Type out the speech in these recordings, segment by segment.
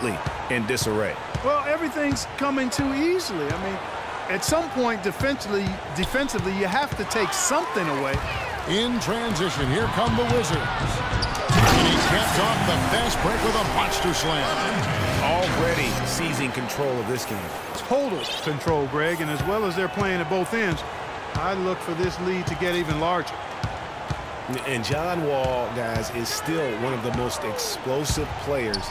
completely in disarray. Well, everything's coming too easily. I mean, at some point defensively, you have to take something away. In transition, here come the Wizards. And he caps off the fast break with a monster slam. Already seizing control of this game. Total control, Greg, and as well as they're playing at both ends, I look for this lead to get even larger. And John Wall, guys, is still one of the most explosive players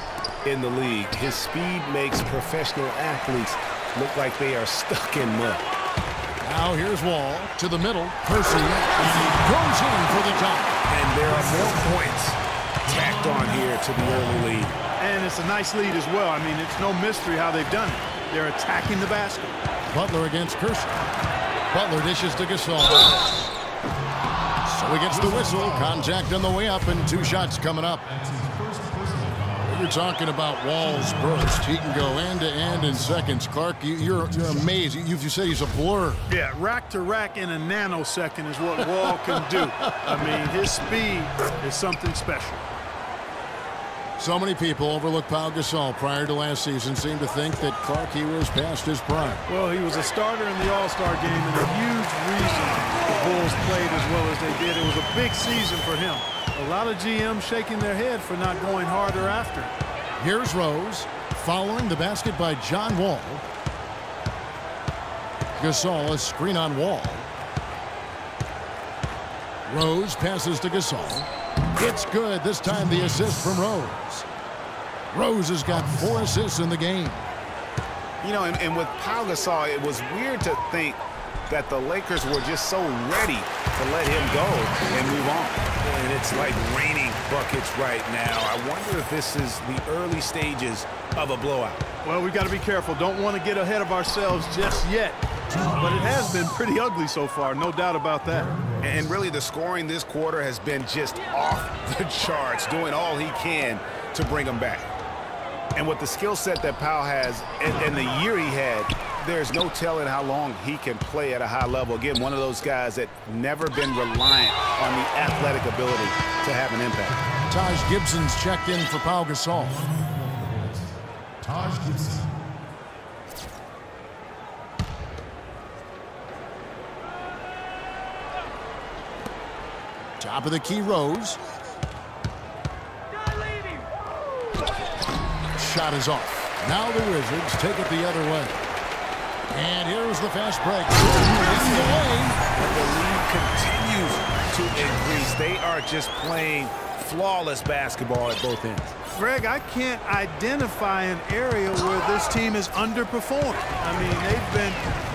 in the league. His speed makes professional athletes look like they are stuck in mud. Now here's Wall to the middle. Percy, and he goes in for the top. And there are more points tacked on here to the early lead. And it's a nice lead as well. I mean, it's no mystery how they've done it. They're attacking the basket. Butler against Kershaw. Butler dishes to Gasol. So he gets the whistle. Contact on the way up, and 2 shots coming up. You're talking about Wall's burst. He can go end-to-end in seconds. Clark, you're amazed. You say he's a blur. Yeah, rack to rack in a nanosecond is what Wall can do. I mean, his speed is something special. So many people overlook Pau Gasol prior to last season, seem to think that Clark, he was past his prime. Well, he was a starter in the All-Star game and a huge reason the Bulls played as well as they did. It was a big season for him. A lot of GMs shaking their head for not going harder after. Here's Rose, following the basket by John Wall. Gasol, a screen on Wall. Rose passes to Gasol. It's good. This time the assist from Rose. Rose has got 4 assists in the game. You know, and with Pau Gasol, it was weird to think that the Lakers were just so ready to let him go and move on. And it's like raining buckets right now. I wonder if this is the early stages of a blowout. Well, we've got to be careful. Don't want to get ahead of ourselves just yet. But it has been pretty ugly so far, no doubt about that. And really the scoring this quarter has been just off the charts, doing all he can to bring them back. And with the skill set that Pau has and the year he had, there's no telling how long he can play at a high level. Again, one of those guys that never been reliant on the athletic ability to have an impact. Taj Gibson's checked in for Pau Gasol. Taj Gibson. Top of the key, Rose. Shot is off. Now the Wizards take it the other way. And here's the fast break. The lead continues to increase. They are just playing flawless basketball at both ends. Greg, I can't identify an area where this team has underperformed. I mean, they've been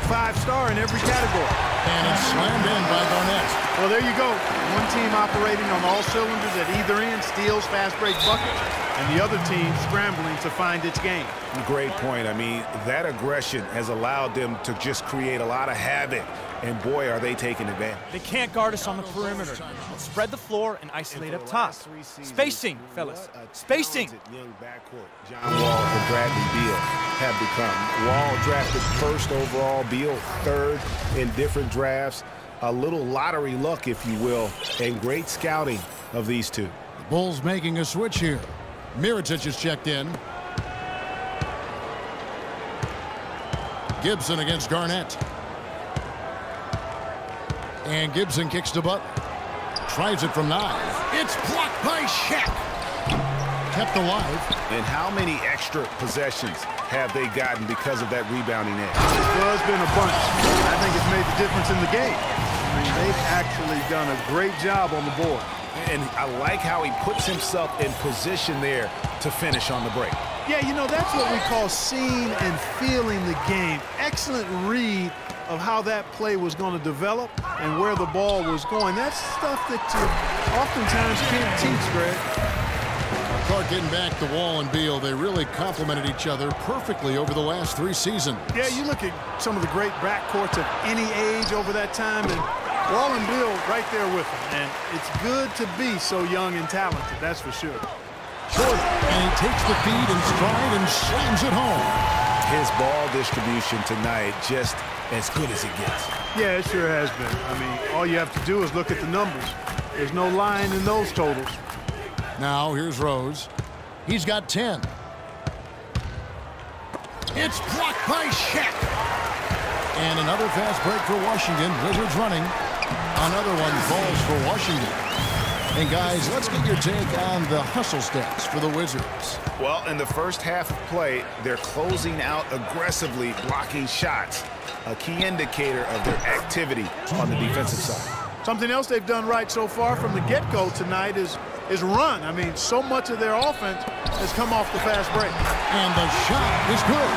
5-star in every category. And it's slammed in by Garnett. Well, there you go. One team operating on all cylinders at either end, steals, fast break buckets, and the other team scrambling to find its game. Great point. I mean, that aggression has allowed them to just create a lot of havoc. And boy, are they taking advantage. They can't guard us on the perimeter. Let's spread the floor and isolate up top. Spacing, fellas. Spacing. Young backcourt, John Wall and Bradley Beal have become. Wall drafted 1st overall, Beal 3rd in different drafts. A little lottery luck, if you will, and great scouting of these two. The Bulls making a switch here. Mirotic is checked in. Gibson against Garnett. And Gibson kicks to Butler. Tries it from 9. It's blocked by Shaq. Kept alive. And how many extra possessions have they gotten because of that rebounding edge? Well, it's been a bunch. I think it's made the difference in the game. I mean, they've actually done a great job on the board. And I like how he puts himself in position there to finish on the break. Yeah, you know, that's what we call seeing and feeling the game. Excellent read of how that play was going to develop and where the ball was going. That's stuff that you oftentimes can't teach, Greg. Clark getting back to Wall and Beal. They really complemented each other perfectly over the last 3 seasons. Yeah, you look at some of the great backcourts of any age over that time, and Wall and Beal right there with them. And it's good to be so young and talented, that's for sure. Short, and he takes the feed in stride and slams it home. His ball distribution tonight just as good as it gets. Yeah, it sure has been. I mean, all you have to do is look at the numbers. There's no lying in those totals. Now here's Rose. He's got 10. It's blocked by Shaq. And another fast break for Washington. Wizards running. Another one falls for Washington. And guys, let's get your take on the hustle stats for the Wizards. Well, in the first half of play, they're closing out aggressively, blocking shots, a key indicator of their activity on the defensive side. Something else they've done right so far from the get-go tonight is run. I mean, so much of their offense has come off the fast break. And the shot is good.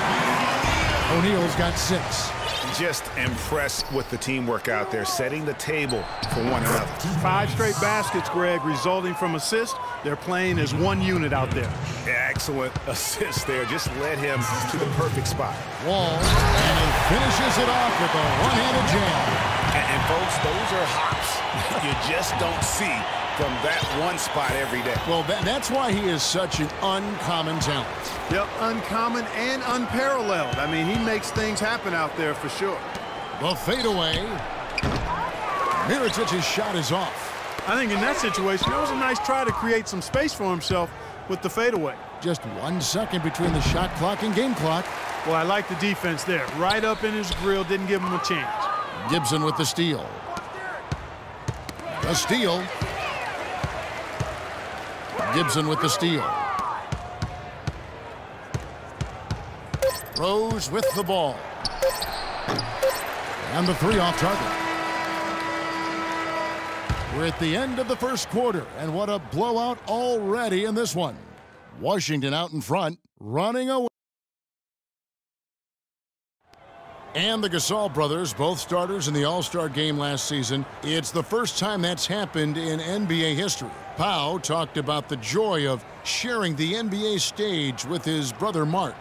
O'Neal's got 6. Just impressed with the teamwork out there, setting the table for one another. 5 straight baskets, Greg, resulting from assists. They're playing as one unit out there. Excellent assist there. Just led him to the perfect spot. Wall, and he finishes it off with a one-handed jam. And folks, those are hops you just don't see from that one spot every day. Well, that's why he is such an uncommon talent. Yep, uncommon and unparalleled. I mean, he makes things happen out there for sure. The fadeaway. Mirotic's shot is off. I think in that situation, that was a nice try to create some space for himself with the fadeaway. Just 1 second between the shot clock and game clock. Well, I like the defense there. Right up in his grill, didn't give him a chance. Gibson with the steal. The steal. Gibson with the steal. Rose with the ball. And the 3 off target. We're at the end of the first quarter, and what a blowout already in this one. Washington out in front, running away. And the Gasol brothers, both starters in the All-Star game last season. It's the first time that's happened in NBA history. Pau talked about the joy of sharing the NBA stage with his brother Mark.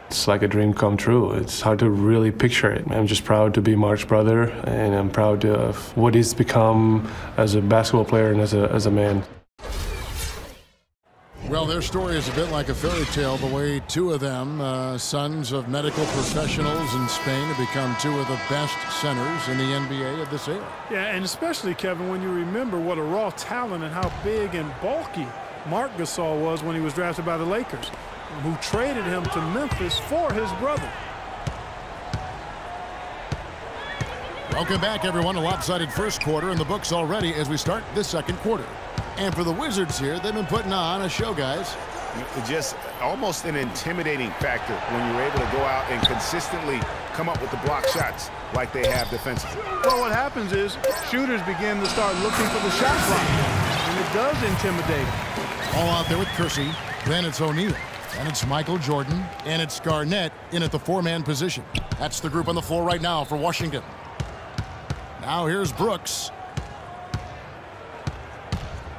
It's like a dream come true. It's hard to really picture it. I'm just proud to be Mark's brother, and I'm proud of what he's become as a basketball player and as a man. Well, their story is a bit like a fairy tale, the way 2 of them, sons of medical professionals in Spain, have become 2 of the best centers in the NBA of this era. Yeah, and especially, Kevin, when you remember what a raw talent and how big and bulky Marc Gasol was when he was drafted by the Lakers, who traded him to Memphis for his brother. Welcome back, everyone. A lopsided first quarter in the books already as we start this second quarter. And for the Wizards here, they've been putting on a show, guys. Just almost an intimidating factor when you're able to go out and consistently come up with the block shots like they have defensively. Well, what happens is shooters begin to start looking for the shot clock, and it does intimidate them. All out there with Kersey. Then it's O'Neal. And it's Michael Jordan. And it's Garnett in at the 4-man position. That's the group on the floor right now for Washington. Now here's Brooks.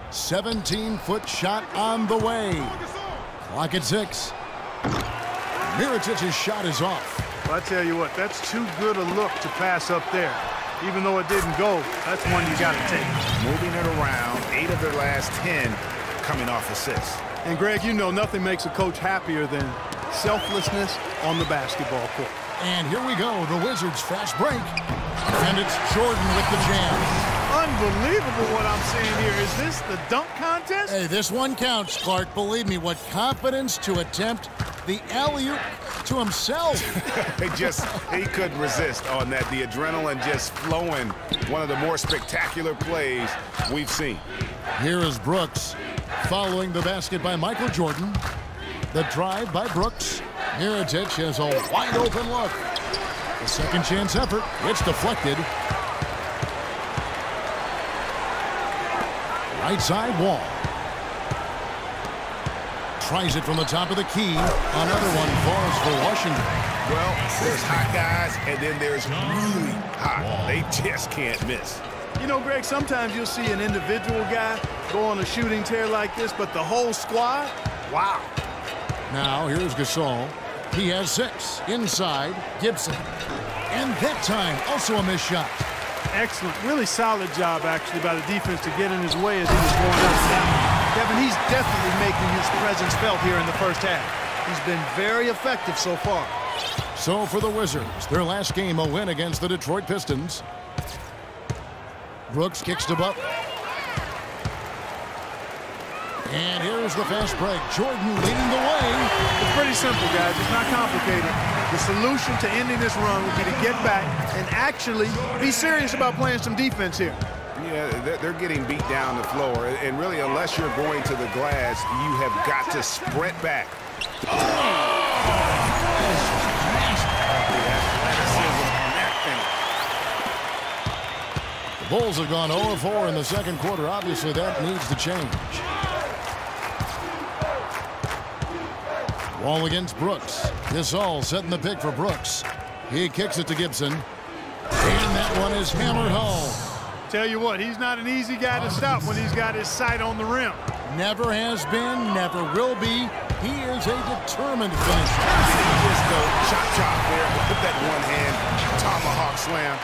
17-foot shot on the way. Clock at 6. Mirotic's shot is off. Well, I tell you what, that's too good a look to pass up there. Even though it didn't go, that's one you got to take. Moving it around, 8 of their last 10 coming off assists. And Greg, you know nothing makes a coach happier than selflessness on the basketball court. And here we go, the Wizards fast break. And it's Jordan with the jam. Unbelievable what I'm seeing here. Is this the dunk contest? Hey, this one counts, Clark. Believe me, what confidence to attempt the alley-oop to himself. He couldn't resist on that. The adrenaline just flowing. One of the more spectacular plays we've seen. Here is Brooks following the basket by Michael Jordan. The drive by Brooks. Mirotic has a wide open look. The second chance effort. It's deflected. Right side Wall. Tries it from the top of the key. Another one falls for Washington. Well, there's hot guys, and then there's really hot. They just can't miss. You know, Greg, sometimes you'll see an individual guy go on a shooting tear like this, but the whole squad, wow. Now, here's Gasol. He has 6. Inside, Gibson. And that time, also a missed shot. Excellent. Really solid job, actually, by the defense to get in his way as he was going up. Kevin, he's definitely making his presence felt here in the first half. He's been very effective so far. So for the Wizards, their last game, a win against the Detroit Pistons. Brooks kicks to Butler. And here's the fast break. Jordan leading the way. It's pretty simple, guys. It's not complicated. The solution to ending this run would be to get back and actually be serious about playing some defense here. Yeah, they're getting beat down the floor. And really, unless you're going to the glass, you have got to sprint back. The Bulls have gone 0-4 in the second quarter. Obviously, that needs to change. Wall against Brooks. Gasol setting the pick for Brooks. He kicks it to Gibson. And that one is hammered home. Tell you what, he's not an easy guy to stop when he's got his sight on the rim. Never has been, never will be. He is a determined finisher. Just go chop there. Put that one-hand tomahawk slam.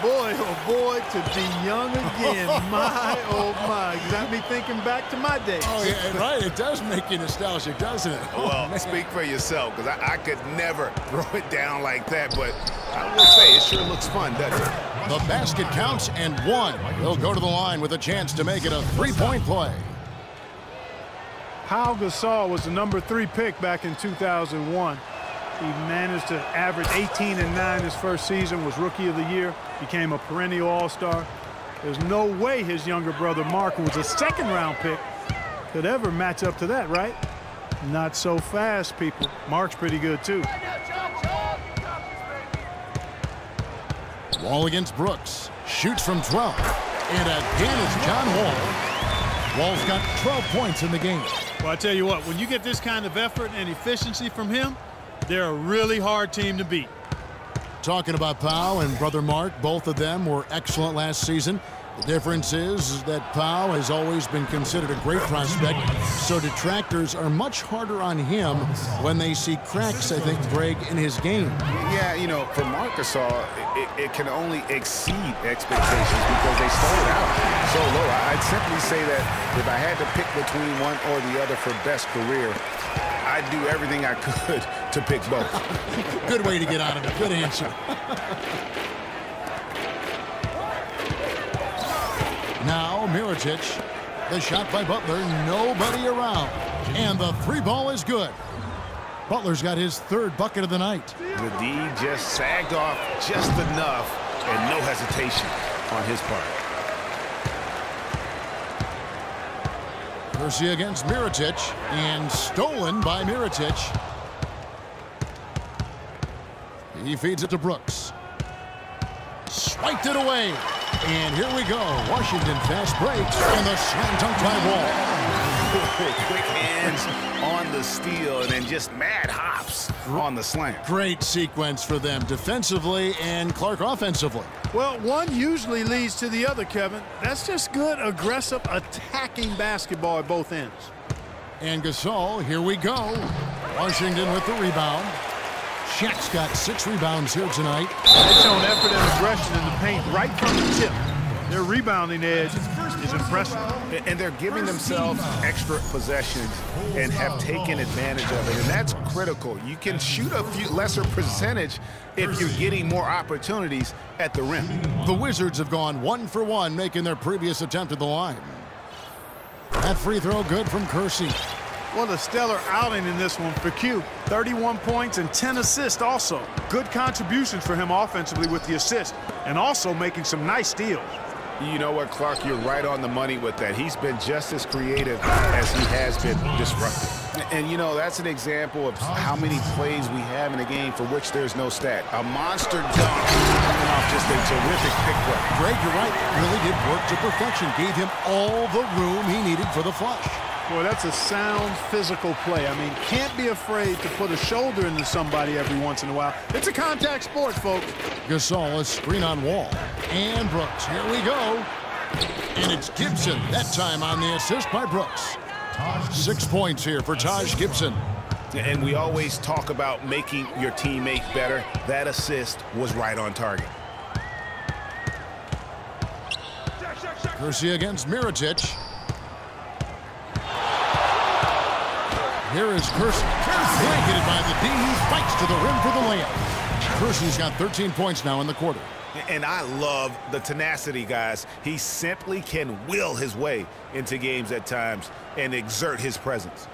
Boy, oh boy, to be young again. My, oh my. Got me thinking back to my days. Oh, yeah, right. It does make you nostalgic, doesn't it? Well, speak for yourself, because I could never throw it down like that, but I will say it sure looks fun, doesn't it? The basket counts and one. He'll go to the line with a chance to make it a three-point play. Pau Gasol was the number 3 pick back in 2001. He managed to average 18 and 9 his first season, was Rookie of the Year, became a perennial All-Star. There's no way his younger brother Mark, who was a second-round pick, could ever match up to that, right? Not so fast, people. Mark's pretty good, too. Wall against Brooks. Shoots from 12. And again, it's John Wall. Wall's got 12 points in the game. Well, I tell you what, when you get this kind of effort and efficiency from him, they're a really hard team to beat. Talking about Pau and brother Mark, both of them were excellent last season. The difference is that Pau has always been considered a great prospect, so detractors are much harder on him when they see cracks, I think, Greg, in his game. Yeah, you know, for Marc Gasol, it can only exceed expectations because they started out so low. I'd simply say that if I had to pick between one or the other for best career, I'd do everything I could to pick both. Good way to get out of it. Good answer. Now Mirotic. The shot by Butler. Nobody around. And the three ball is good. Butler's got his third bucket of the night. The D just sagged off just enough and no hesitation on his part. Mercy against Mirotic, and stolen by Mirotic. He feeds it to Brooks. Swiped it away. And here we go. Washington fast breaks and the slam dunk by Wall. Quick hands on the steal and then just mad hops on the slam. Great sequence for them defensively and Clark offensively. Well, one usually leads to the other, Kevin. That's just good, aggressive, attacking basketball at both ends. And Gasol, here we go. Washington with the rebound. Shaq's got 6 rebounds here tonight. They've shown effort and aggression in the paint right from the tip. Their rebounding edge is impressive. And they're giving themselves extra possessions and have taken advantage of it. And that's critical. You can shoot a few lesser percentage if you're getting more opportunities at the rim. The Wizards have gone 1 for 1, making their previous attempt at the line. That free throw good from Kersey. What a stellar outing in this one for Q. 31 points and 10 assists also. Good contributions for him offensively with the assist and also making some nice steals. You know what, Clark? You're right on the money with that. He's been just as creative as he has been disruptive. And, you know, that's an example of how many plays we have in a game for which there's no stat. A monster dunk coming off just a terrific pick play. Greg, you're right. Really did work to perfection. Gave him all the room he needed for the flush. Boy, that's a sound physical play. I mean, can't be afraid to put a shoulder into somebody every once in a while. It's a contact sport, folks. Gasol, a screen on Wall. And Brooks, here we go. And it's Gibson, that time on the assist by Brooks. 6 points here for Taj Gibson. And we always talk about making your teammate better. That assist was right on target. Kersey against Mirotic. Here is Kersey. Blanketed by the D. He fights to the rim for the layup. Kersey's got 13 points now in the quarter. And I love the tenacity, guys. He simply can will his way into games at times and exert his presence.